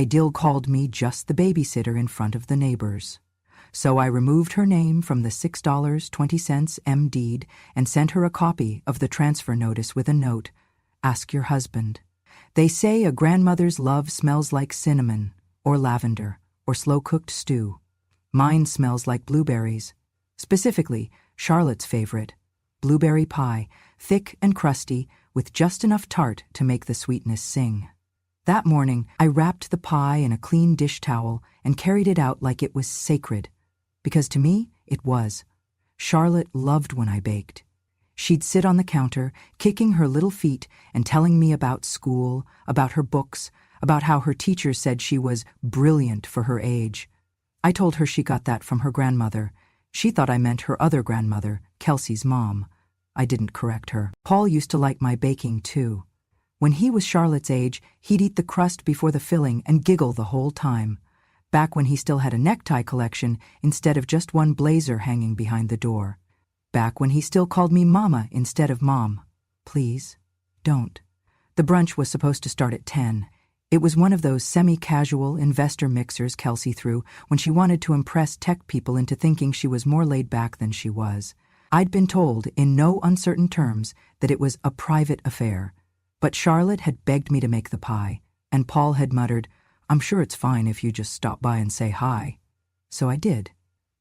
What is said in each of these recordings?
DIL called me just the babysitter in front of the neighbors. So I removed her name from the $6.20 M deed and sent her a copy of the transfer notice with a note, "Ask your husband. They say a grandmother's love smells like cinnamon, or lavender, or slow-cooked stew. Mine smells like blueberries. Specifically, Charlotte's favorite, blueberry pie, thick and crusty, with just enough tart to make the sweetness sing." That morning, I wrapped the pie in a clean dish towel and carried it out like it was sacred. Because to me, it was. Charlotte loved when I baked. She'd sit on the counter, kicking her little feet and telling me about school, about her books, about how her teacher said she was brilliant for her age. I told her she got that from her grandmother. She thought I meant her other grandmother, Kelsey's mom. I didn't correct her. Paul used to like my baking, too. When he was Charlotte's age, he'd eat the crust before the filling and giggle the whole time. Back when he still had a necktie collection instead of just one blazer hanging behind the door. Back when he still called me Mama instead of Mom. Please, don't. The brunch was supposed to start at 10. It was one of those semi-casual investor mixers Kelsey threw when she wanted to impress tech people into thinking she was more laid back than she was. I'd been told, in no uncertain terms, that it was a private affair. But Charlotte had begged me to make the pie, and Paul had muttered, "I'm sure it's fine if you just stop by and say hi." So I did.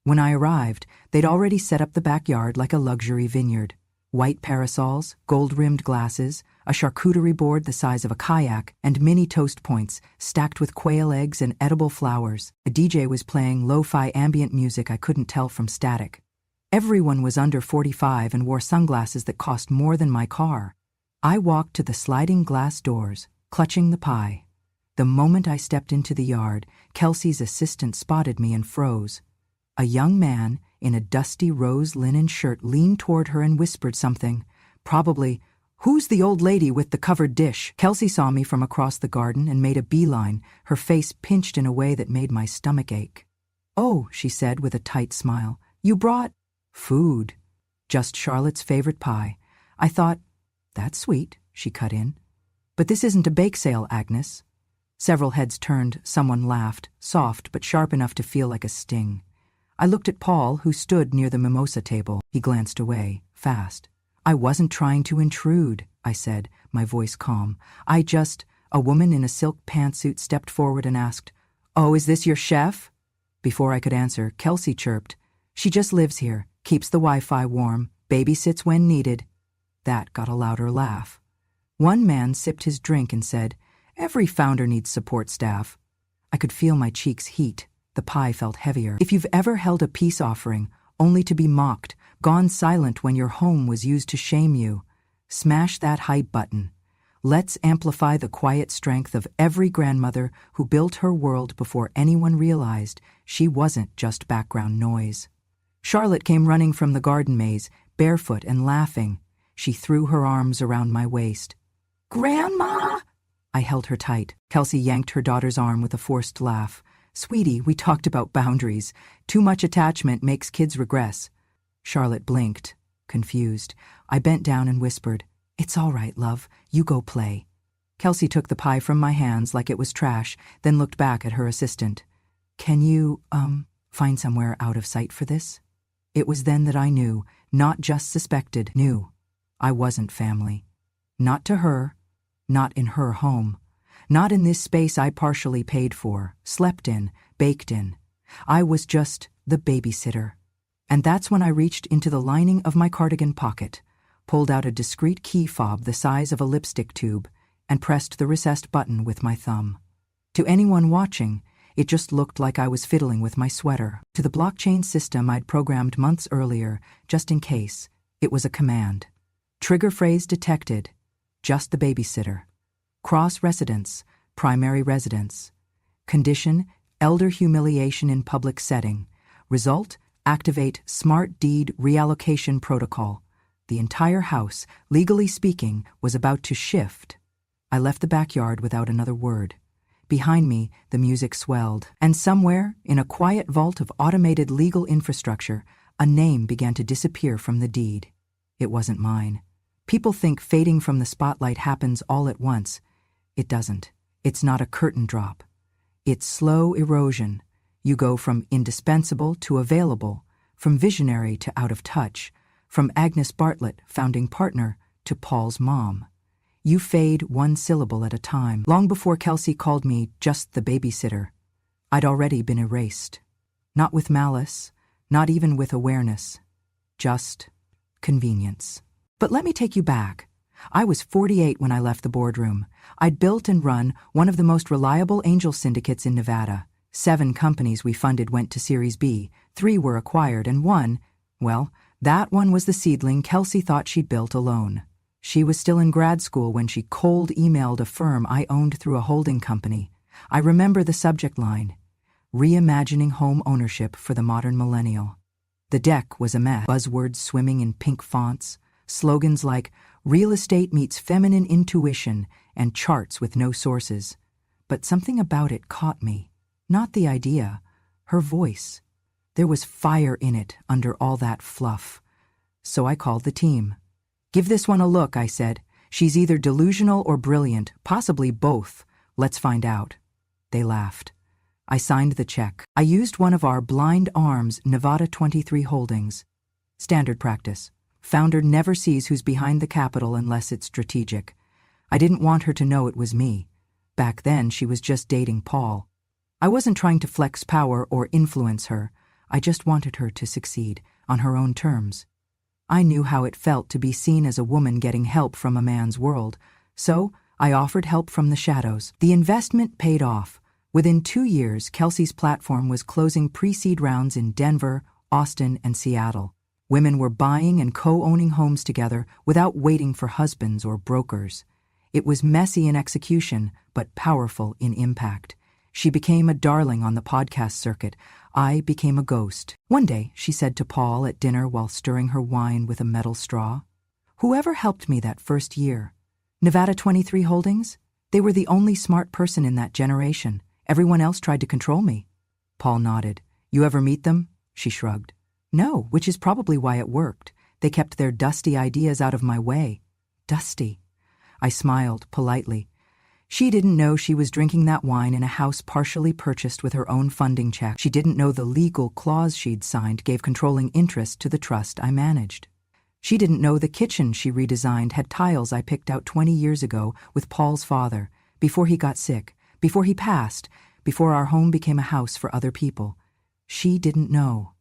When I arrived, they'd already set up the backyard like a luxury vineyard. White parasols, gold-rimmed glasses, a charcuterie board the size of a kayak, and mini toast points stacked with quail eggs and edible flowers. A DJ was playing lo-fi ambient music I couldn't tell from static. Everyone was under 45 and wore sunglasses that cost more than my car. I walked to the sliding glass doors, clutching the pie. The moment I stepped into the yard, Kelsey's assistant spotted me and froze. A young man in a dusty rose linen shirt leaned toward her and whispered something, probably, "Who's the old lady with the covered dish?" Kelsey saw me from across the garden and made a beeline, her face pinched in a way that made my stomach ache. "Oh," she said with a tight smile, "you brought food." "Just Charlotte's favorite pie." I thought, "That's sweet," she cut in. "But this isn't a bake sale, Agnes." Several heads turned, someone laughed, soft but sharp enough to feel like a sting. I looked at Paul, who stood near the mimosa table. He glanced away, fast. "I wasn't trying to intrude," I said, my voice calm. A woman in a silk pantsuit stepped forward and asked, "Oh, is this your chef?" Before I could answer, Kelsey chirped, "She just lives here, keeps the Wi-Fi warm, babysits when needed." That got a louder laugh. One man sipped his drink and said, "Every founder needs support staff." I could feel my cheeks heat. The pie felt heavier. If you've ever held a peace offering, only to be mocked, gone silent when your home was used to shame you, smash that hype button. Let's amplify the quiet strength of every grandmother who built her world before anyone realized she wasn't just background noise. Charlotte came running from the garden maze, barefoot and laughing. She threw her arms around my waist. "Grandma!" I held her tight. Kelsey yanked her daughter's arm with a forced laugh. "Sweetie, we talked about boundaries. Too much attachment makes kids regress." Charlotte blinked, confused. I bent down and whispered, "It's all right, love. You go play." Kelsey took the pie from my hands like it was trash, then looked back at her assistant. "Can you, find somewhere out of sight for this?" It was then that I knew, not just suspected, knew. I wasn't family. Not to her, not in her home. Not in this space I partially paid for, slept in, baked in. I was just the babysitter. And that's when I reached into the lining of my cardigan pocket, pulled out a discreet key fob the size of a lipstick tube, and pressed the recessed button with my thumb. To anyone watching, it just looked like I was fiddling with my sweater. To the blockchain system I'd programmed months earlier, just in case, it was a command. Trigger phrase detected, just the babysitter. Cross-residence, primary residence. Condition, elder humiliation in public setting. Result, activate smart deed reallocation protocol. The entire house, legally speaking, was about to shift. I left the backyard without another word. Behind me, the music swelled, and somewhere, in a quiet vault of automated legal infrastructure, a name began to disappear from the deed. It wasn't mine. People think fading from the spotlight happens all at once. It doesn't. It's not a curtain drop. It's slow erosion. You go from indispensable to available, from visionary to out of touch, from Agnes Bartlett, founding partner, to Paul's mom. You fade one syllable at a time. Long before Kelsey called me just the babysitter, I'd already been erased. Not with malice, not even with awareness. Just convenience. But let me take you back. I was 48 when I left the boardroom. I'd built and run one of the most reliable angel syndicates in Nevada. 7 companies we funded went to Series B, 3 were acquired, and one, well, that one was the seedling Kelsey thought she'd built alone. She was still in grad school when she cold emailed a firm I owned through a holding company. I remember the subject line: Reimagining Home Ownership for the Modern Millennial. The deck was a mess, buzzwords swimming in pink fonts, slogans like real estate meets feminine intuition, and charts with no sources. But something about it caught me. Not the idea, her voice. There was fire in it under all that fluff. So I called the team. "Give this one a look," I said. "She's either delusional or brilliant, possibly both. Let's find out." They laughed. I signed the check. I used one of our Blind Arms Nevada 23 holdings. Standard practice. Founder never sees who's behind the capital unless it's strategic. I didn't want her to know it was me. Back then, she was just dating Paul. I wasn't trying to flex power or influence her. I just wanted her to succeed, on her own terms. I knew how it felt to be seen as a woman getting help from a man's world, so I offered help from the shadows. The investment paid off. Within 2 years, Kelsey's platform was closing pre-seed rounds in Denver, Austin, and Seattle. Women were buying and co-owning homes together without waiting for husbands or brokers. It was messy in execution, but powerful in impact. She became a darling on the podcast circuit. I became a ghost. One day, she said to Paul at dinner while stirring her wine with a metal straw, "Whoever helped me that first year? Nevada 23 Holdings? They were the only smart person in that generation. Everyone else tried to control me." Paul nodded. "You ever meet them?" She shrugged. "No, which is probably why it worked. They kept their dusty ideas out of my way." Dusty. I smiled politely. She didn't know she was drinking that wine in a house partially purchased with her own funding check. She didn't know the legal clause she'd signed gave controlling interest to the trust I managed. She didn't know the kitchen she redesigned had tiles I picked out 20 years ago with Paul's father, before he got sick, before he passed, before our home became a house for other people. She didn't know.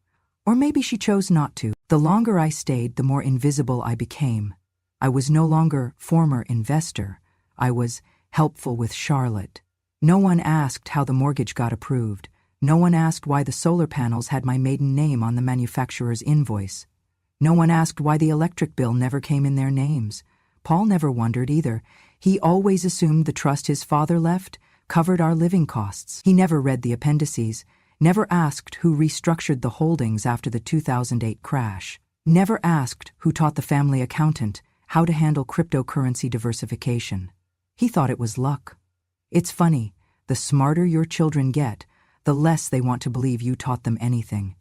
Or maybe she chose not to. The longer I stayed, the more invisible I became. I was no longer former investor. I was helpful with Charlotte. No one asked how the mortgage got approved. No one asked why the solar panels had my maiden name on the manufacturer's invoice. No one asked why the electric bill never came in their names. Paul never wondered either. He always assumed the trust his father left covered our living costs. He never read the appendices, never asked who restructured the holdings after the 2008 crash, never asked who taught the family accountant how to handle cryptocurrency diversification. He thought it was luck. It's funny, the smarter your children get, the less they want to believe you taught them anything.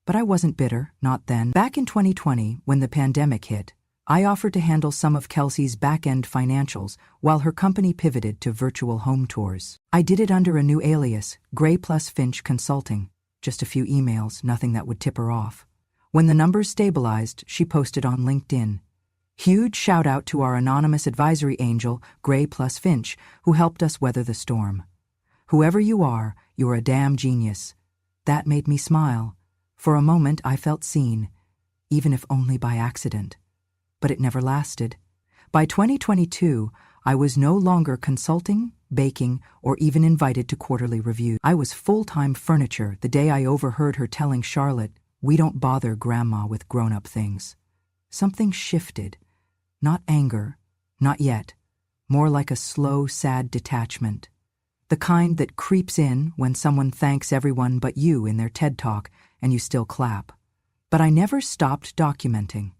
But I wasn't bitter, not then. Back in 2020, when the pandemic hit, I offered to handle some of Kelsey's back-end financials while her company pivoted to virtual home tours. I did it under a new alias, Gray + Finch Consulting. Just a few emails, nothing that would tip her off. When the numbers stabilized, she posted on LinkedIn. "Huge shout out to our anonymous advisory angel, Gray + Finch, who helped us weather the storm. Whoever you are, you're a damn genius." That made me smile. For a moment, I felt seen, even if only by accident. But it never lasted. By 2022, I was no longer consulting, baking, or even invited to quarterly reviews. I was full-time furniture the day I overheard her telling Charlotte, "We don't bother Grandma with grown-up things." Something shifted. Not anger, not yet. More like a slow, sad detachment. The kind that creeps in when someone thanks everyone but you in their TED Talk and you still clap. But I never stopped documenting.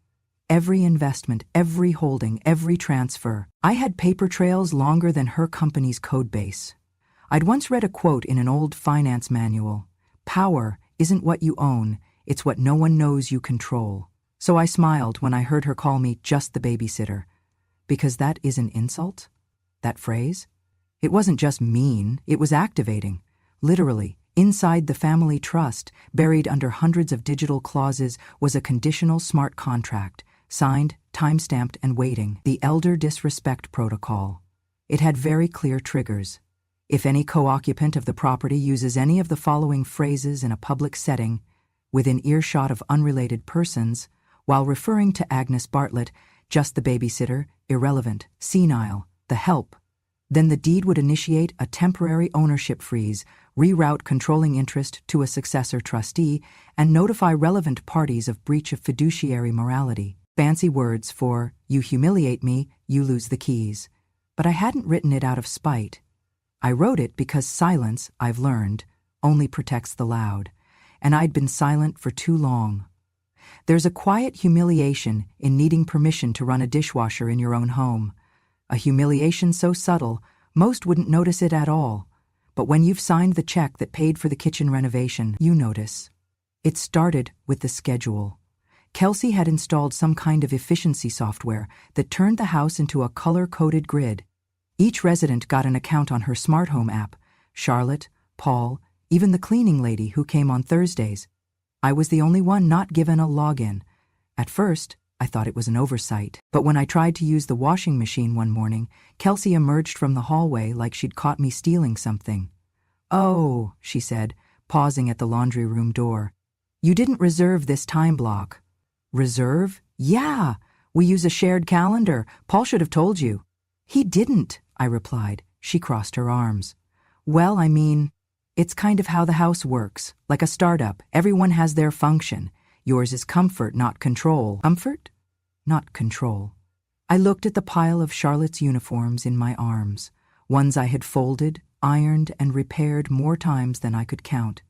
Every investment, every holding, every transfer. I had paper trails longer than her company's code base. I'd once read a quote in an old finance manual. "Power isn't what you own, it's what no one knows you control." So I smiled when I heard her call me just the babysitter. Because that is an insult? That phrase? It wasn't just mean, it was activating. Literally, inside the family trust, buried under hundreds of digital clauses, was a conditional smart contract, signed, time-stamped and waiting, the Elder Disrespect Protocol. It had very clear triggers. If any co-occupant of the property uses any of the following phrases in a public setting, within earshot of unrelated persons, while referring to Agnes Bartlett, just the babysitter, irrelevant, senile, the help, then the deed would initiate a temporary ownership freeze, reroute controlling interest to a successor trustee, and notify relevant parties of breach of fiduciary morality. Fancy words for, you humiliate me, you lose the keys. But I hadn't written it out of spite. I wrote it because silence, I've learned, only protects the loud, and I'd been silent for too long. There's a quiet humiliation in needing permission to run a dishwasher in your own home. A humiliation so subtle, most wouldn't notice it at all. But when you've signed the check that paid for the kitchen renovation, you notice. It started with the schedule. Kelsey had installed some kind of efficiency software that turned the house into a color-coded grid. Each resident got an account on her smart home app. Charlotte, Paul, even the cleaning lady who came on Thursdays. I was the only one not given a login. At first, I thought it was an oversight. But when I tried to use the washing machine one morning, Kelsey emerged from the hallway like she'd caught me stealing something. "Oh," she said, pausing at the laundry room door. "You didn't reserve this time block." "Reserve? Yeah. We use a shared calendar. Paul should have told you." "He didn't," I replied. She crossed her arms. "Well, I mean, it's kind of how the house works. Like a startup, everyone has their function. Yours is comfort, not control." "Comfort? Not control." I looked at the pile of Charlotte's uniforms in my arms, ones I had folded, ironed, and repaired more times than I could count.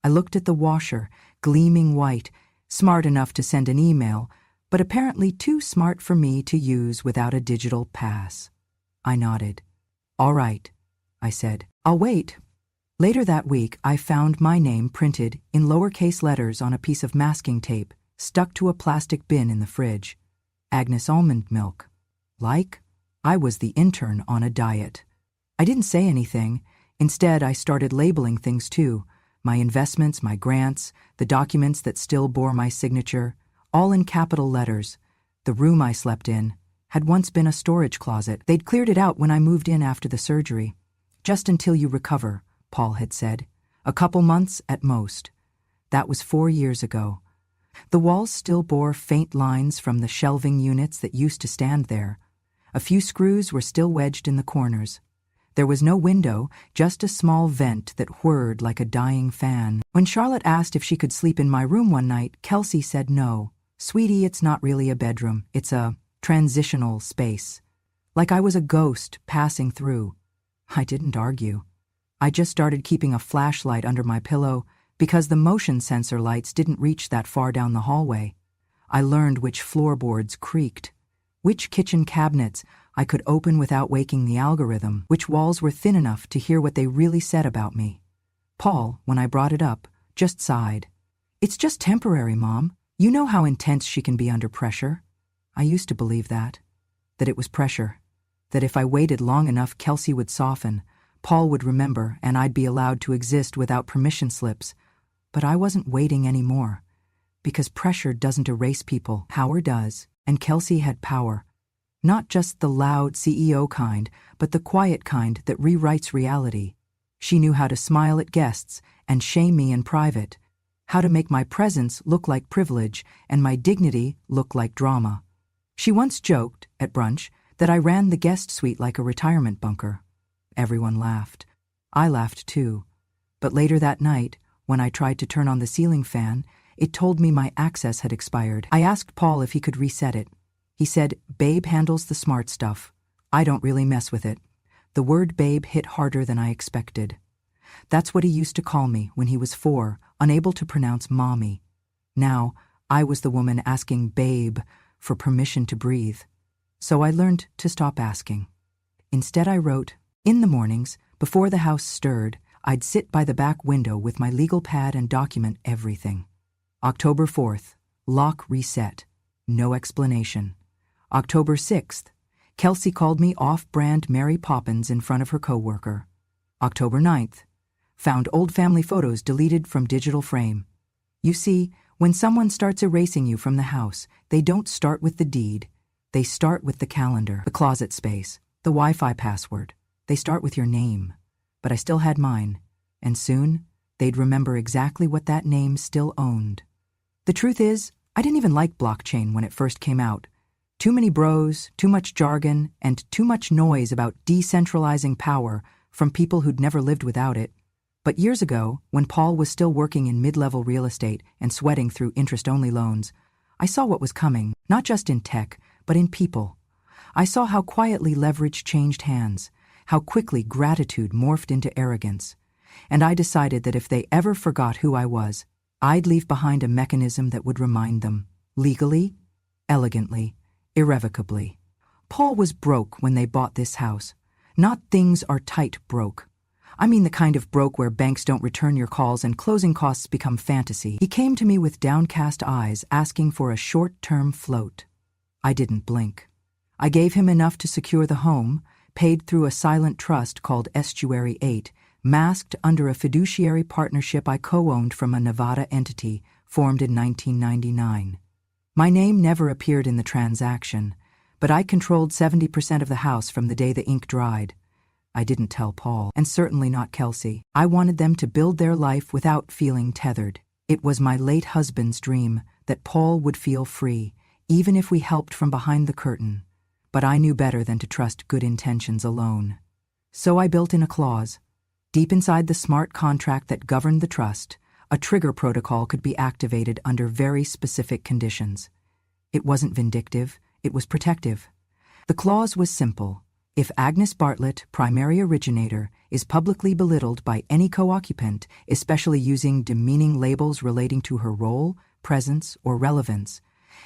I looked at the washer, gleaming white, smart enough to send an email, but apparently too smart for me to use without a digital pass. I nodded. "All right," I said. "I'll wait." Later that week, I found my name printed in lowercase letters on a piece of masking tape stuck to a plastic bin in the fridge. Agnes Almond Milk. Like, I was the intern on a diet. I didn't say anything. Instead, I started labeling things too. My investments, my grants, the documents that still bore my signature, all in capital letters. The room I slept in had once been a storage closet. They'd cleared it out when I moved in after the surgery. "Just until you recover," Paul had said. "A couple months at most." That was 4 years ago. The walls still bore faint lines from the shelving units that used to stand there. A few screws were still wedged in the corners. There was no window, just a small vent that whirred like a dying fan. When Charlotte asked if she could sleep in my room one night, Kelsey said no. "Sweetie, it's not really a bedroom. It's a transitional space." Like I was a ghost passing through. I didn't argue. I just started keeping a flashlight under my pillow because the motion sensor lights didn't reach that far down the hallway. I learned which floorboards creaked, which kitchen cabinets I could open without waking the algorithm, which walls were thin enough to hear what they really said about me. Paul, when I brought it up, just sighed. "It's just temporary, Mom. You know how intense she can be under pressure." I used to believe that it was pressure, that if I waited long enough Kelsey would soften, Paul would remember, and I'd be allowed to exist without permission slips. But I wasn't waiting anymore, because pressure doesn't erase people. Power does, and Kelsey had power. Not just the loud CEO kind, but the quiet kind that rewrites reality. She knew how to smile at guests and shame me in private, how to make my presence look like privilege and my dignity look like drama. She once joked, at brunch, that I ran the guest suite like a retirement bunker. Everyone laughed. I laughed too. But later that night, when I tried to turn on the ceiling fan, it told me my access had expired. I asked Paul if he could reset it. He said, "Babe handles the smart stuff. I don't really mess with it." The word babe hit harder than I expected. That's what he used to call me when he was 4, unable to pronounce mommy. Now, I was the woman asking babe for permission to breathe. So I learned to stop asking. Instead, I wrote, in the mornings, before the house stirred, I'd sit by the back window with my legal pad and document everything. October 4th, lock reset. No explanation. October 6th, Kelsey called me off-brand Mary Poppins in front of her coworker. October 9th, Found old family photos deleted from digital frame. You see, when someone starts erasing you from the house, they don't start with the deed. They start with the calendar, the closet space, the Wi-Fi password. They start with your name. But I still had mine, and soon they'd remember exactly what that name still owned. The truth is, I didn't even like blockchain when it first came out. Too many bros, too much jargon, and too much noise about decentralizing power from people who'd never lived without it. But years ago, when Paul was still working in mid-level real estate and sweating through interest-only loans, I saw what was coming, not just in tech, but in people. I saw how quietly leverage changed hands, how quickly gratitude morphed into arrogance. And I decided that if they ever forgot who I was, I'd leave behind a mechanism that would remind them, legally, elegantly, irrevocably. Paul was broke when they bought this house. Not things are tight broke. I mean the kind of broke where banks don't return your calls and closing costs become fantasy. He came to me with downcast eyes, asking for a short-term float. I didn't blink. I gave him enough to secure the home, paid through a silent trust called Estuary 8, masked under a fiduciary partnership I co-owned from a Nevada entity formed in 1999. My name never appeared in the transaction, but I controlled 70% of the house from the day the ink dried. I didn't tell Paul, and certainly not Kelsey. I wanted them to build their life without feeling tethered. It was my late husband's dream that Paul would feel free, even if we helped from behind the curtain. But I knew better than to trust good intentions alone. So I built in a clause. Deep inside the smart contract that governed the trust, a trigger protocol could be activated under very specific conditions. It wasn't vindictive, it was protective. The clause was simple. If Agnes Bartlett, primary originator, is publicly belittled by any co-occupant, especially using demeaning labels relating to her role, presence, or relevance,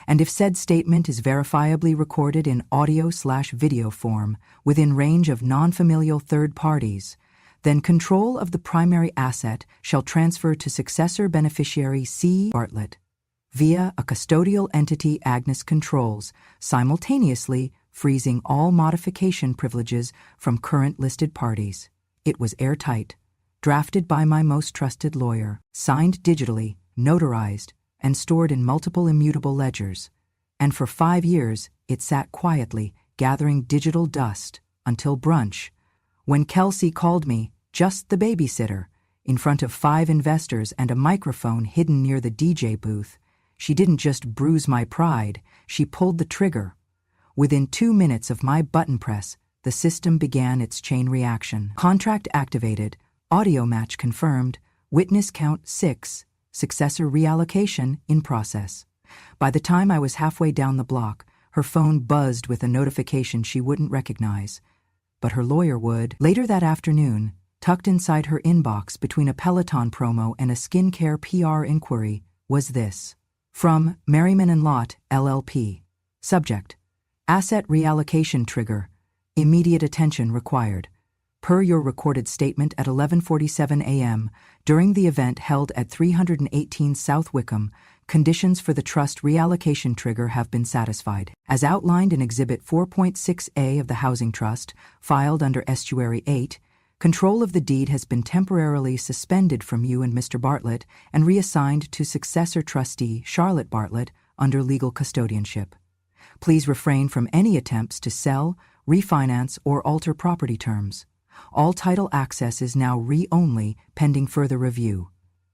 and if said statement is verifiably recorded in audio/video form within range of non-familial third parties, then control of the primary asset shall transfer to successor beneficiary C. Bartlett via a custodial entity Agnes controls, simultaneously freezing all modification privileges from current listed parties. It was airtight, drafted by my most trusted lawyer, signed digitally, notarized, and stored in multiple immutable ledgers. And for 5 years, it sat quietly, gathering digital dust, until brunch, when Kelsey called me, just the babysitter, in front of 5 investors and a microphone hidden near the DJ booth. She didn't just bruise my pride, she pulled the trigger. Within 2 minutes of my button press, the system began its chain reaction. Contract activated, audio match confirmed, witness count 6, successor reallocation in process. By the time I was halfway down the block, her phone buzzed with a notification she wouldn't recognize. But her lawyer would. Later that afternoon, tucked inside her inbox between a Peloton promo and a skincare PR inquiry, was this. From Merriman & Lott, LLP. Subject. Asset reallocation trigger. Immediate attention required. Per your recorded statement at 11:47 a.m., during the event held at 318 South Wickham, conditions for the trust reallocation trigger have been satisfied. As outlined in Exhibit 4.6a of the Housing Trust, filed under Estuary 8, control of the deed has been temporarily suspended from you and Mr. Bartlett and reassigned to successor trustee Charlotte Bartlett under legal custodianship. Please refrain from any attempts to sell, refinance, or alter property terms. All title access is now re-only, pending further review.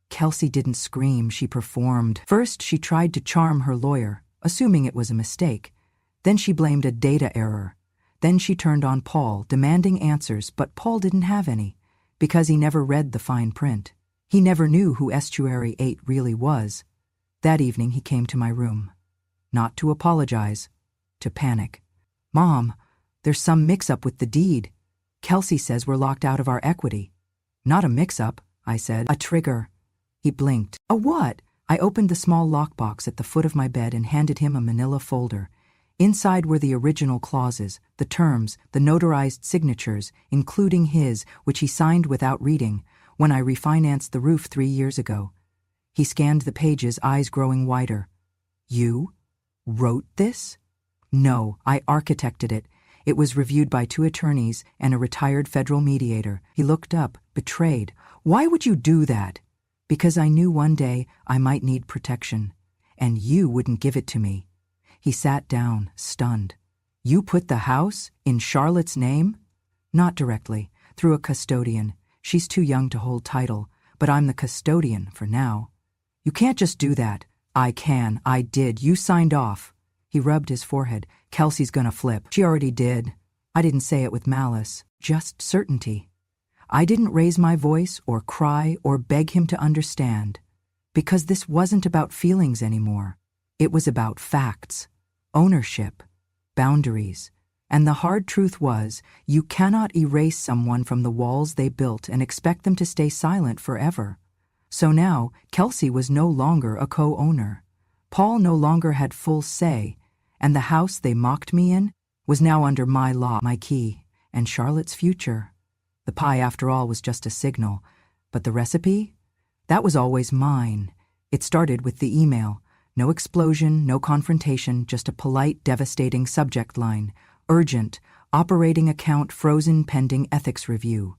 Kelsey didn't scream, she performed. First, she tried to charm her lawyer, assuming it was a mistake. Then she blamed a data error. Then she turned on Paul, demanding answers, but Paul didn't have any, because he never read the fine print. He never knew who Estuary 8 really was. That evening he came to my room. Not to apologize, to panic. Mom, there's some mix-up with the deed. Kelsey says we're locked out of our equity. Not a mix-up, I said. A trigger. He blinked. A what? I opened the small lockbox at the foot of my bed and handed him a manila folder. Inside were the original clauses, the terms, the notarized signatures, including his, which he signed without reading, when I refinanced the roof 3 years ago. He scanned the pages, eyes growing wider. You wrote this? No, I architected it. It was reviewed by 2 attorneys and a retired federal mediator. He looked up, betrayed. "Why would you do that?" "Because I knew one day I might need protection, and you wouldn't give it to me." He sat down, stunned. "You put the house in Charlotte's name?" "Not directly, through a custodian. She's too young to hold title, but I'm the custodian for now." "You can't just do that." "I can. I did. You signed off." He rubbed his forehead. "Kelsey's gonna flip." "She already did." I didn't say it with malice, just certainty. I didn't raise my voice or cry or beg him to understand, because this wasn't about feelings anymore. It was about facts, ownership, boundaries. And the hard truth was, you cannot erase someone from the walls they built and expect them to stay silent forever. So now, Kelsey was no longer a co-owner. Paul no longer had full say, and the house they mocked me in was now under my law, my key, and Charlotte's future. The pie, after all, was just a signal. But the recipe? That was always mine. It started with the email. No explosion, no confrontation, just a polite, devastating subject line. Urgent, operating account frozen pending ethics review.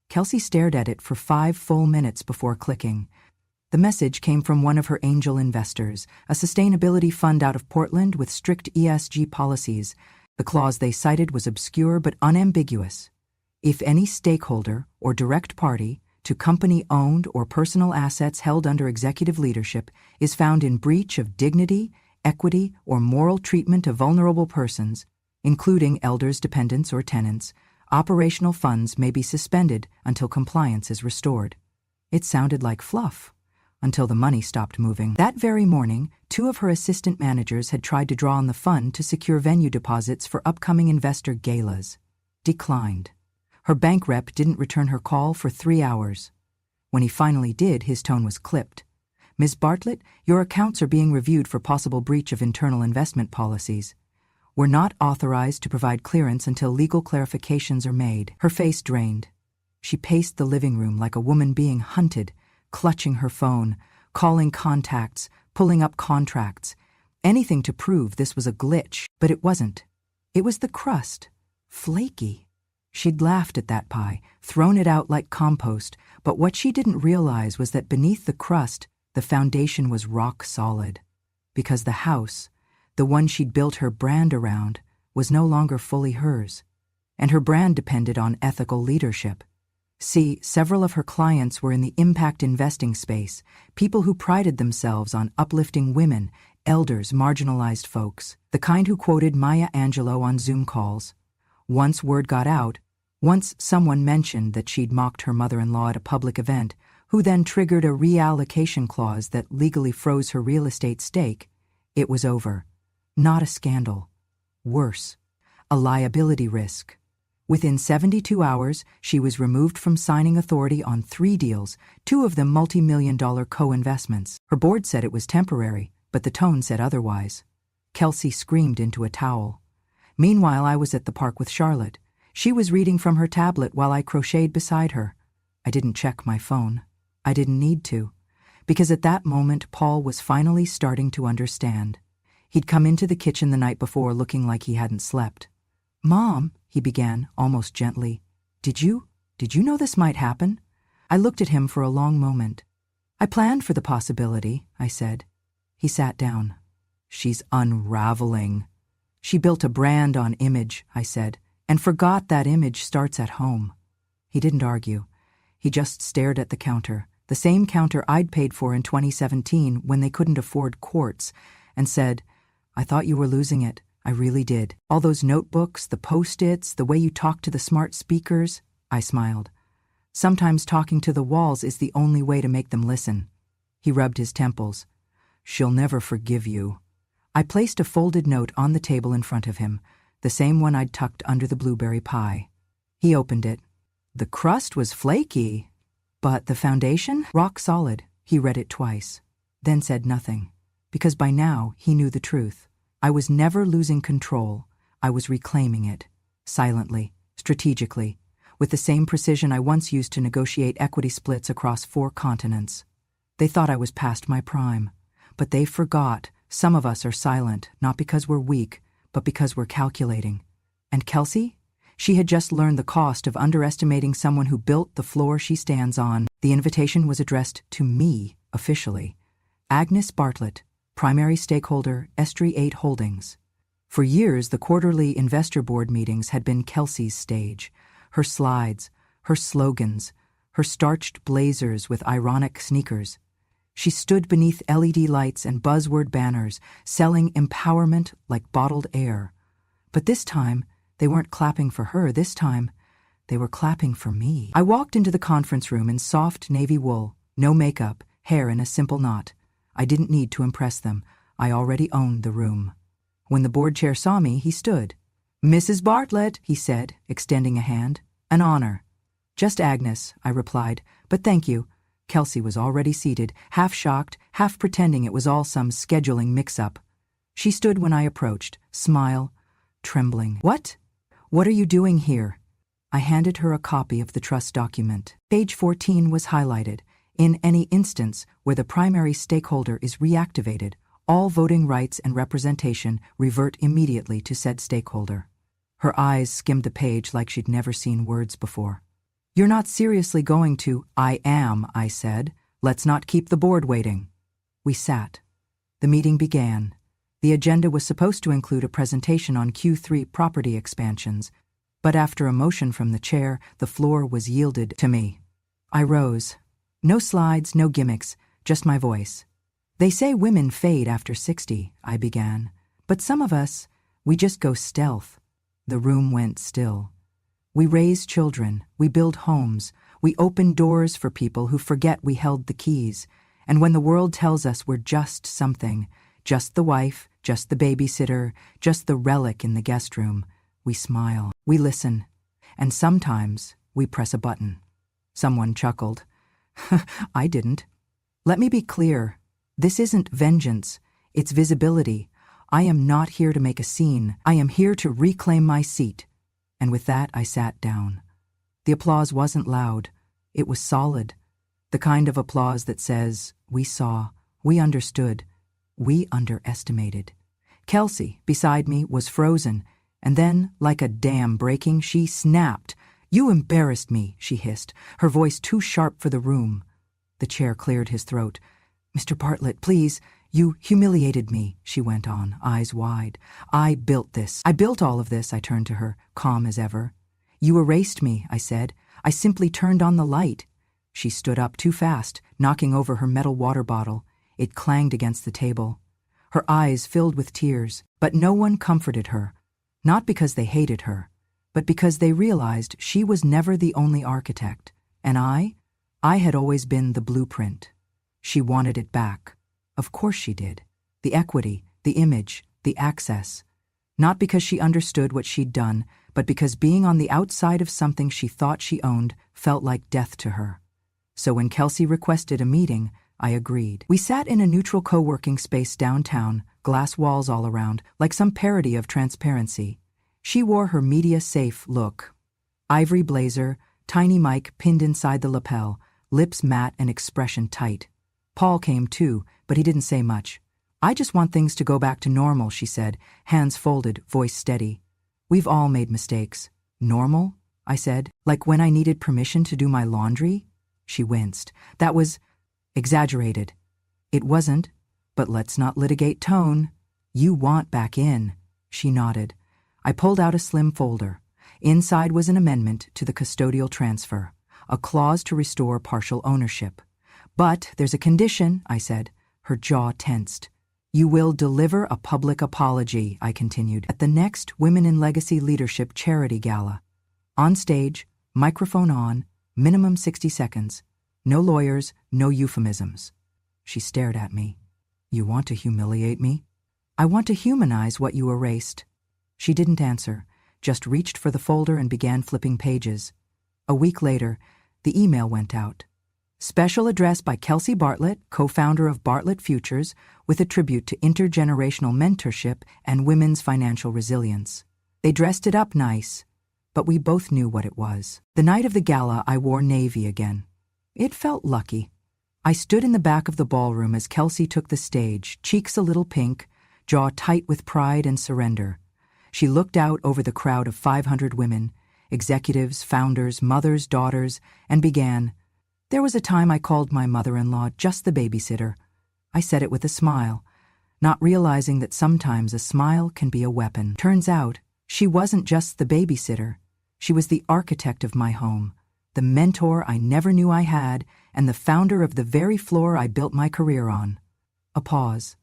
Kelsey stared at it for 5 full minutes before clicking. The message came from one of her angel investors, a sustainability fund out of Portland with strict ESG policies. The clause they cited was obscure but unambiguous. If any stakeholder or direct party to company-owned or personal assets held under executive leadership is found in breach of dignity, equity, or moral treatment of vulnerable persons, including elders, dependents, or tenants, operational funds may be suspended until compliance is restored. It sounded like fluff, until the money stopped moving. That very morning, 2 of her assistant managers had tried to draw on the fund to secure venue deposits for upcoming investor galas. Declined. Her bank rep didn't return her call for 3 hours. When he finally did, his tone was clipped. "Ms. Bartlett, your accounts are being reviewed for possible breach of internal investment policies. We're not authorized to provide clearance until legal clarifications are made." Her face drained. She paced the living room like a woman being hunted, clutching her phone, calling contacts, pulling up contracts. Anything to prove this was a glitch, but it wasn't. It was the crust. Flaky. She'd laughed at that pie, thrown it out like compost, but what she didn't realize was that beneath the crust, the foundation was rock solid. Because the house, the one she'd built her brand around, was no longer fully hers. And her brand depended on ethical leadership. See, several of her clients were in the impact investing space, people who prided themselves on uplifting women, elders, marginalized folks, the kind who quoted Maya Angelou on Zoom calls. Once word got out, once someone mentioned that she'd mocked her mother-in-law at a public event, who then triggered a reallocation clause that legally froze her real estate stake, it was over. Not a scandal. Worse, a liability risk. Within 72 hours, she was removed from signing authority on 3 deals, 2 of them multi-million-dollar co-investments. Her board said it was temporary, but the tone said otherwise. Kelsey screamed into a towel. Meanwhile, I was at the park with Charlotte. She was reading from her tablet while I crocheted beside her. I didn't check my phone. I didn't need to, because at that moment Paul was finally starting to understand. He'd come into the kitchen the night before looking like he hadn't slept. "Mom," he began, almost gently, Did you know this might happen?" I looked at him for a long moment. "I planned for the possibility," I said. He sat down. "She's unraveling." "She built a brand on image," I said, "and forgot that image starts at home." He didn't argue. He just stared at the counter, the same counter I'd paid for in 2017 when they couldn't afford quartz, and said, "I thought you were losing it. I really did. All those notebooks, the Post-its, the way you talk to the smart speakers." I smiled. "Sometimes talking to the walls is the only way to make them listen." He rubbed his temples. "She'll never forgive you." I placed a folded note on the table in front of him, the same one I'd tucked under the blueberry pie. He opened it. The crust was flaky, but the foundation? Rock solid. He read it twice, then said nothing, because by now he knew the truth. I was never losing control. I was reclaiming it, silently, strategically, with the same precision I once used to negotiate equity splits across 4 continents. They thought I was past my prime, but they forgot some of us are silent, not because we're weak, but because we're calculating. And Kelsey? She had just learned the cost of underestimating someone who built the floor she stands on. The invitation was addressed to me, officially. Agnes Bartlett, primary stakeholder, Estri 8 Holdings. For years, the quarterly investor board meetings had been Kelsey's stage. Her slides, her slogans, her starched blazers with ironic sneakers. She stood beneath LED lights and buzzword banners, selling empowerment like bottled air. But this time, they weren't clapping for her. This time, they were clapping for me. I walked into the conference room in soft navy wool, no makeup, hair in a simple knot. I didn't need to impress them. I already owned the room. When the board chair saw me, he stood. "Mrs. Bartlett," he said, extending a hand. "An honor." "Just Agnes," I replied, "but thank you." Kelsey was already seated, half shocked, half pretending it was all some scheduling mix-up. She stood when I approached, smile, trembling. "What? What are you doing here?" I handed her a copy of the trust document. Page 14 was highlighted. In any instance where the primary stakeholder is reactivated, all voting rights and representation revert immediately to said stakeholder. Her eyes skimmed the page like she'd never seen words before. "You're not seriously going to—" "I am," I said. "Let's not keep the board waiting." We sat. The meeting began. The agenda was supposed to include a presentation on Q3 property expansions, but after a motion from the chair, the floor was yielded to me. I rose. No slides, no gimmicks, just my voice. "They say women fade after 60, I began. "But some of us, we just go stealth." The room went still. We raise children, we build homes, we open doors for people who forget we held the keys. And when the world tells us we're just something, just the wife, just the babysitter, just the relic in the guest room, we smile, we listen, and sometimes we press a button. Someone chuckled. I didn't. Let me be clear. This isn't vengeance. It's visibility. I am not here to make a scene. I am here to reclaim my seat. And with that, I sat down. The applause wasn't loud. It was solid. The kind of applause that says, we saw, we understood, we underestimated. Kelsey, beside me, was frozen, and then, like a dam breaking, she snapped. "You embarrassed me," she hissed, her voice too sharp for the room. The chair cleared his throat. "Mr. Bartlett, please, you humiliated me," she went on, eyes wide. "I built this. I built all of this," I turned to her, calm as ever. "You erased me," I said. "I simply turned on the light." She stood up too fast, knocking over her metal water bottle. It clanged against the table. Her eyes filled with tears, but no one comforted her. Not because they hated her, but because they realized she was never the only architect. And I had always been the blueprint. She wanted it back. Of course she did. The equity, the image, the access. Not because she understood what she'd done, but because being on the outside of something she thought she owned felt like death to her. So when Kelsey requested a meeting, I agreed. We sat in a neutral co-working space downtown, glass walls all around, like some parody of transparency. She wore her media-safe look. Ivory blazer, tiny mic pinned inside the lapel, lips matte and expression tight. Paul came too, but he didn't say much. "I just want things to go back to normal," she said, hands folded, voice steady. "We've all made mistakes." "Normal?" I said. "Like when I needed permission to do my laundry?" She winced. "That was exaggerated." "It wasn't, but let's not litigate tone. You want back in." She nodded. I pulled out a slim folder. Inside was an amendment to the custodial transfer, a clause to restore partial ownership. "But there's a condition," I said. Her jaw tensed. "You will deliver a public apology," I continued, "at the next Women in Legacy Leadership Charity Gala. On stage, microphone on, minimum 60 seconds. No lawyers, no euphemisms." She stared at me. "You want to humiliate me?" "I want to humanize what you erased." She didn't answer, just reached for the folder and began flipping pages. A week later, the email went out. "Special address by Kelsey Bartlett, co-founder of Bartlett Futures, with a tribute to intergenerational mentorship and women's financial resilience." They dressed it up nice, but we both knew what it was. The night of the gala, I wore navy again. It felt lucky. I stood in the back of the ballroom as Kelsey took the stage, cheeks a little pink, jaw tight with pride and surrender. She looked out over the crowd of 500 women, executives, founders, mothers, daughters, and began, "There was a time I called my mother-in-law just the babysitter." I said it with a smile, not realizing that sometimes a smile can be a weapon. Turns out, she wasn't just the babysitter. She was the architect of my home, the mentor I never knew I had, and the founder of the very floor I built my career on. A pause.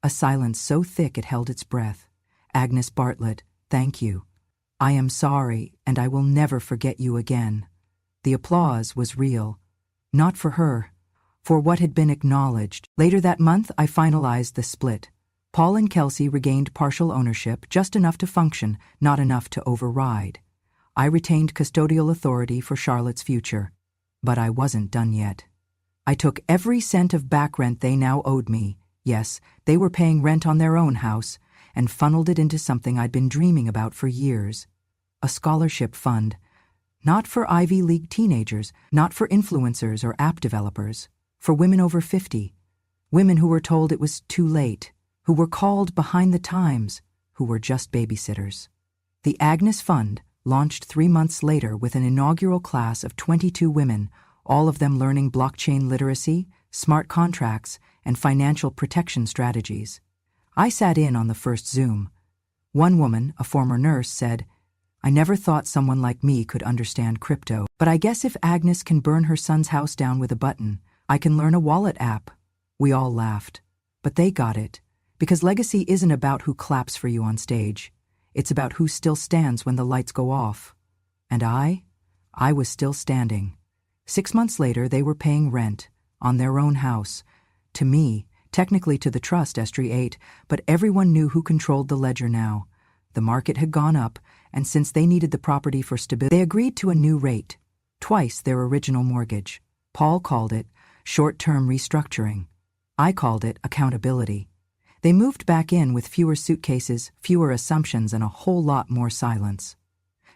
A silence so thick it held its breath. "Agnes Bartlett, thank you. I am sorry, and I will never forget you again." The applause was real. Not for her, for what had been acknowledged. Later that month, I finalized the split. Paul and Kelsey regained partial ownership, just enough to function, not enough to override. I retained custodial authority for Charlotte's future. But I wasn't done yet. I took every cent of back rent they now owed me. Yes, they were paying rent on their own house, and funneled it into something I'd been dreaming about for years. A scholarship fund. Not for Ivy League teenagers, not for influencers or app developers, for women over 50. Women who were told it was too late, who were called behind the times, who were just babysitters. The Agnes Fund launched 3 months later with an inaugural class of 22 women, all of them learning blockchain literacy, smart contracts, and financial protection strategies. I sat in on the first Zoom. One woman, a former nurse, said, "I never thought someone like me could understand crypto, but I guess if Agnes can burn her son's house down with a button, I can learn a wallet app." We all laughed. But they got it, because legacy isn't about who claps for you on stage. It's about who still stands when the lights go off. And I was still standing. 6 months later, they were paying rent on their own house. To me, technically to the trust, Estrie 8, but everyone knew who controlled the ledger now. The market had gone up, and since they needed the property for stability, they agreed to a new rate, twice their original mortgage. Paul called it short-term restructuring. I called it accountability. They moved back in with fewer suitcases, fewer assumptions, and a whole lot more silence.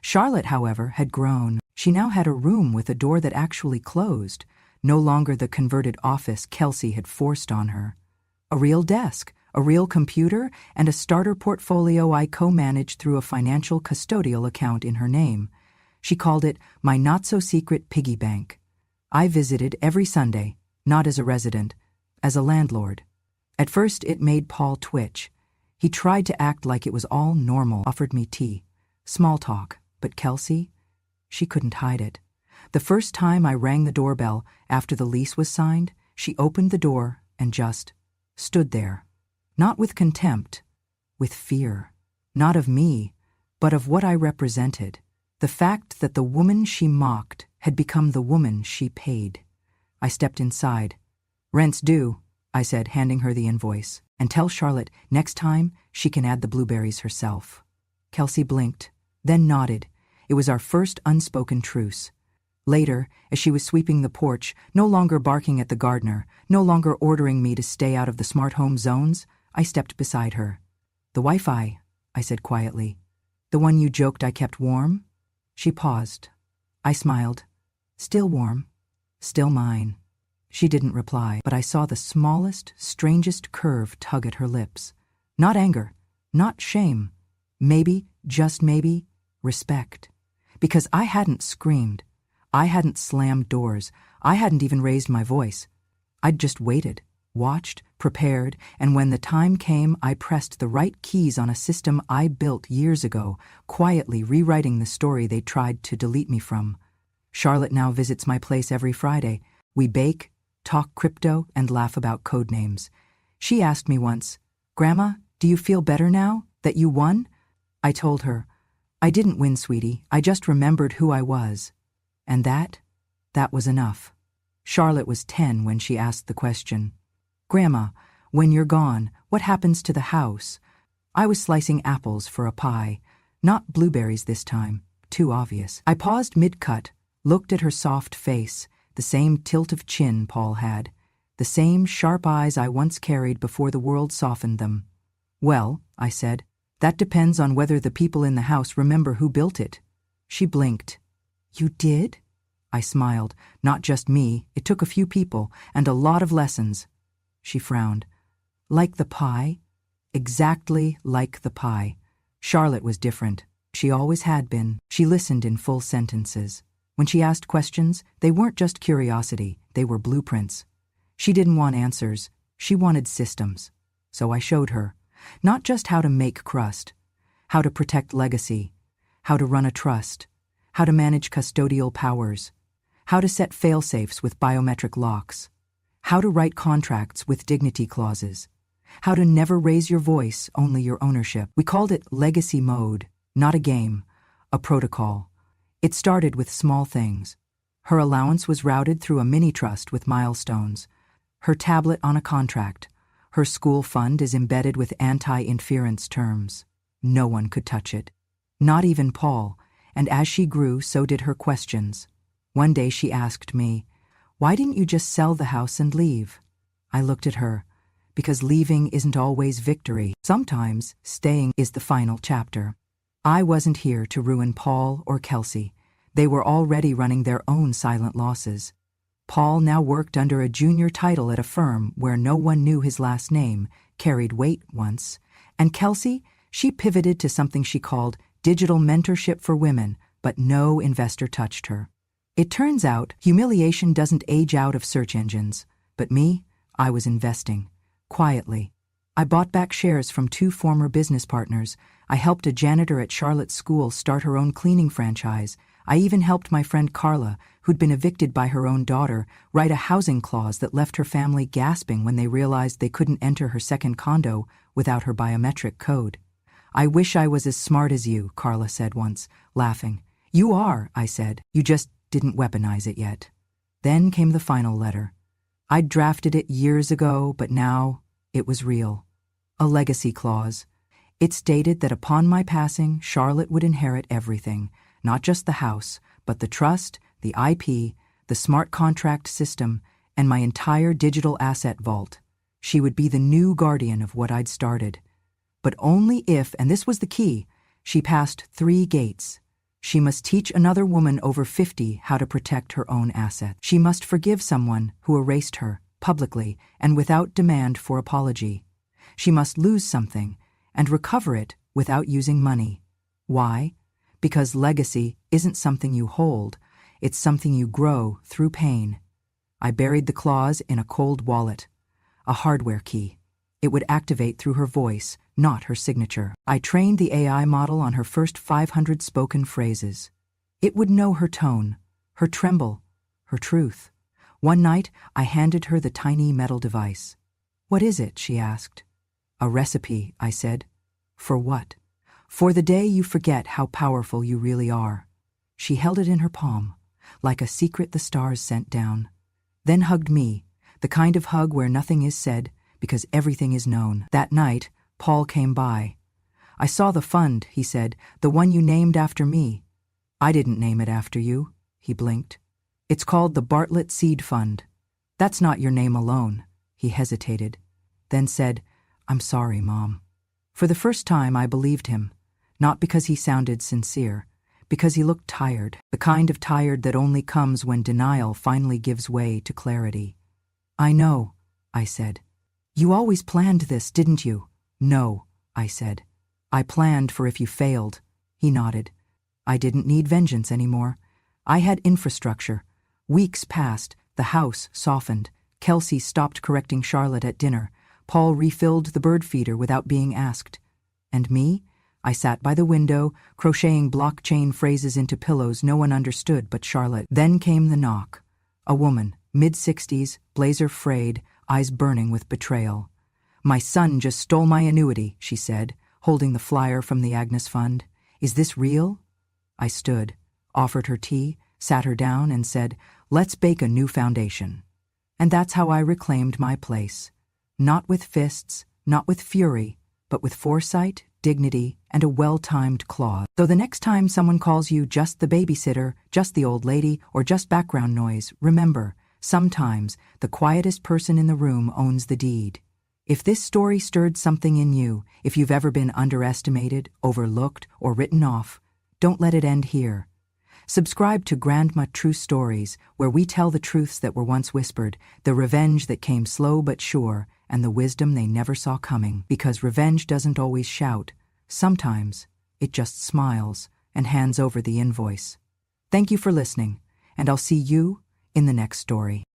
Charlotte, however, had grown. She now had a room with a door that actually closed, no longer the converted office Kelsey had forced on her. A real desk, a real computer, and a starter portfolio I co-managed through a financial custodial account in her name. She called it my not-so-secret piggy bank. I visited every Sunday, not as a resident, as a landlord. At first, it made Paul twitch. He tried to act like it was all normal, offered me tea, small talk, but Kelsey, she couldn't hide it. The first time I rang the doorbell after the lease was signed, she opened the door and just stood there. Not with contempt, with fear. Not of me, but of what I represented. The fact that the woman she mocked had become the woman she paid. I stepped inside. "Rent's due," I said, handing her the invoice. "And tell Charlotte next time she can add the blueberries herself." Kelsey blinked, then nodded. It was our first unspoken truce. Later, as she was sweeping the porch, no longer barking at the gardener, no longer ordering me to stay out of the smart home zones, I stepped beside her. "The Wi-Fi," I said quietly. "The one you joked I kept warm?" She paused. I smiled. "Still warm. Still mine." She didn't reply, but I saw the smallest, strangest curve tug at her lips. Not anger, not shame. Maybe, just maybe, respect. Because I hadn't screamed. I hadn't slammed doors. I hadn't even raised my voice. I'd just waited, watched, prepared, and when the time came, I pressed the right keys on a system I built years ago, quietly rewriting the story they tried to delete me from. Charlotte now visits my place every Friday. We bake, talk crypto, and laugh about code names. She asked me once, "Grandma, do you feel better now that you won?" I told her, "I didn't win, sweetie. I just remembered who I was." And that was enough. Charlotte was 10 when she asked the question, "Grandma, when you're gone, what happens to the house?" I was slicing apples for a pie, not blueberries this time, too obvious. I paused mid-cut, looked at her soft face, the same tilt of chin Paul had, the same sharp eyes I once carried before the world softened them. "Well," I said, "that depends on whether the people in the house remember who built it." She blinked. "You did?" I smiled. "Not just me. It took a few people, and a lot of lessons." She frowned. "Like the pie?" "Exactly like the pie." Charlotte was different. She always had been. She listened in full sentences. When she asked questions, they weren't just curiosity, they were blueprints. She didn't want answers, she wanted systems. So I showed her, not just how to make crust, how to protect legacy, how to run a trust, how to manage custodial powers, how to set fail-safes with biometric locks, how to write contracts with dignity clauses, how to never raise your voice, only your ownership. We called it legacy mode, not a game, a protocol. It started with small things. Her allowance was routed through a mini-trust with milestones. Her tablet on a contract. Her school fund is embedded with anti-interference terms. No one could touch it. Not even Paul, and as she grew, so did her questions. One day she asked me, "Why didn't you just sell the house and leave?" I looked at her. Because leaving isn't always victory. Sometimes staying is the final chapter. I wasn't here to ruin Paul or Kelsey. They were already running their own silent losses. Paul now worked under a junior title at a firm where no one knew his last name, carried weight once. And Kelsey, she pivoted to something she called digital mentorship for women, but no investor touched her. It turns out humiliation doesn't age out of search engines. But me, I was investing. Quietly. I bought back shares from 2 former business partners. I helped a janitor at Charlotte's school start her own cleaning franchise. I even helped my friend Carla, who'd been evicted by her own daughter, write a housing clause that left her family gasping when they realized they couldn't enter her second condo without her biometric code. "I wish I was as smart as you," Carla said once, laughing. "You are," I said. "You just didn't weaponize it yet." Then came the final letter. I'd drafted it years ago, but now it was real. A legacy clause. It stated that upon my passing, Charlotte would inherit everything, not just the house, but the trust, the IP, the smart contract system, and my entire digital asset vault. She would be the new guardian of what I'd started. But only if, and this was the key, she passed 3 gates. She must teach another woman over 50 how to protect her own asset. She must forgive someone who erased her, publicly, and without demand for apology. She must lose something, and recover it without using money. Why? Because legacy isn't something you hold, it's something you grow through pain. I buried the clause in a cold wallet, a hardware key. It would activate through her voice, not her signature. I trained the AI model on her first 500 spoken phrases. It would know her tone, her tremble, her truth. One night, I handed her the tiny metal device. "What is it?" she asked. "A recipe," I said. "For what?" "For the day you forget how powerful you really are." She held it in her palm, like a secret the stars sent down. Then hugged me, the kind of hug where nothing is said, because everything is known. That night, Paul came by. "I saw the fund," he said, "the one you named after me." "I didn't name it after you," he blinked. "It's called the Bartlett Seed Fund." "That's not your name alone." He hesitated, then said, "I'm sorry, Mom." For the first time, I believed him, not because he sounded sincere, because he looked tired, the kind of tired that only comes when denial finally gives way to clarity. "I know," I said. "You always planned this, didn't you?" "No," I said. "I planned for if you failed." He nodded. I didn't need vengeance anymore. I had infrastructure. Weeks passed, the house softened. Kelsey stopped correcting Charlotte at dinner. Paul refilled the bird feeder without being asked. And me? I sat by the window, crocheting blockchain phrases into pillows no one understood but Charlotte. Then came the knock. A woman, mid-60s, blazer frayed, eyes burning with betrayal. "My son just stole my annuity," she said, holding the flyer from the Agnes Fund. "Is this real?" I stood, offered her tea, sat her down, and said, "Let's bake a new foundation." And that's how I reclaimed my place. Not with fists, not with fury, but with foresight, dignity, and a well-timed clause. So the next time someone calls you just the babysitter, just the old lady, or just background noise, remember, sometimes the quietest person in the room owns the deed. If this story stirred something in you, if you've ever been underestimated, overlooked, or written off, don't let it end here. Subscribe to Grandma True Stories, where we tell the truths that were once whispered, the revenge that came slow but sure, and the wisdom they never saw coming. Because revenge doesn't always shout. Sometimes it just smiles and hands over the invoice. Thank you for listening, and I'll see you in the next story.